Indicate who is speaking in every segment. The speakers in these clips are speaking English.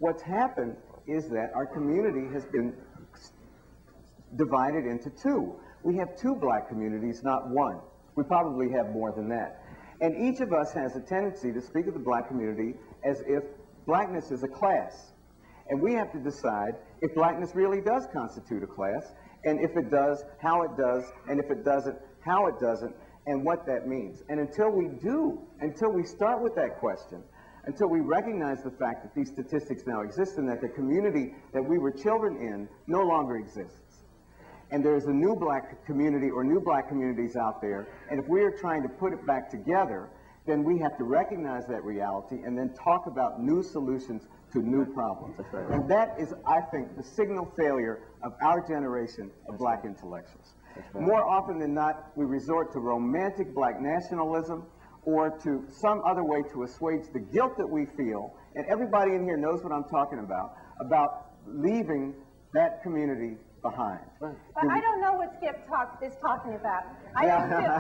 Speaker 1: What's happened is that our community has been divided into two. We have two black communities, not one. We probably have more than that. And each of us has a tendency to speak of the black community as if blackness is a class. And we have to decide if blackness really does constitute a class, and if it does, how it does, and if it doesn't, how it doesn't, and what that means. And until we do, until we start with that question, until we recognize the fact that these statistics now exist and that the community that we were children in no longer exists, and there's a new black community or new black communities out there, and if we are trying to put it back together, then we have to recognize that reality and then talk about new solutions to new problems.
Speaker 2: That's right.
Speaker 1: And that is, I think, the signal failure of our generation of black intellectuals.
Speaker 2: Right.
Speaker 1: More often than not, we resort to romantic black nationalism or to some other way to assuage the guilt that we feel, and everybody in here knows what I'm talking about leaving that community behind.
Speaker 3: But I don't know what Skip is talking about. I don't feel,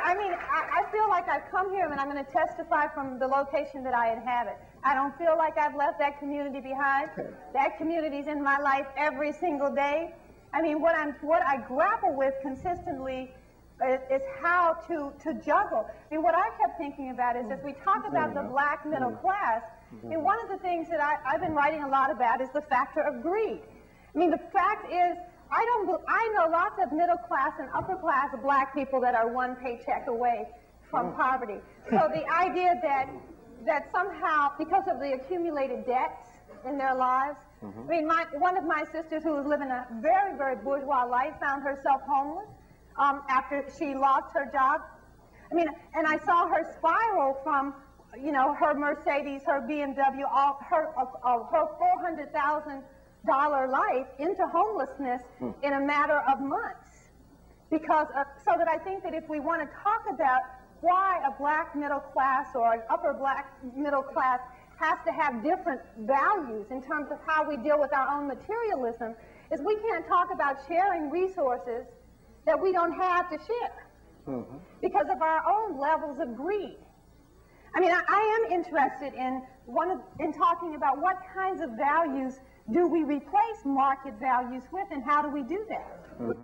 Speaker 3: I feel like I've come here and I'm going to testify from the location that I inhabit. I don't feel like I've left that community behind. That community's in my life every single day. I mean, what I grapple with consistently is how to juggle. I mean, what I kept thinking about is, as we talk about the black middle class, I mean, one of the things that I've been writing a lot about is the factor of greed. I mean, the fact is, I know lots of middle class and upper class black people that are one paycheck away from poverty. So the idea that somehow, because of the accumulated debts in their lives, I mean, one of my sisters who was living a very, very bourgeois life found herself homeless after she lost her job. I mean, and I saw her spiral from, you know, her Mercedes, her BMW, her $400,000 life into homelessness in a matter of months. Because so that I think that if we want to talk about why a black middle class or an upper black middle class has to have different values in terms of how we deal with our own materialism, is we can't talk about sharing resources that we don't have to share because of our own levels of greed. I mean, I am interested in talking about what kinds of values do we replace market values with, and how do we do that?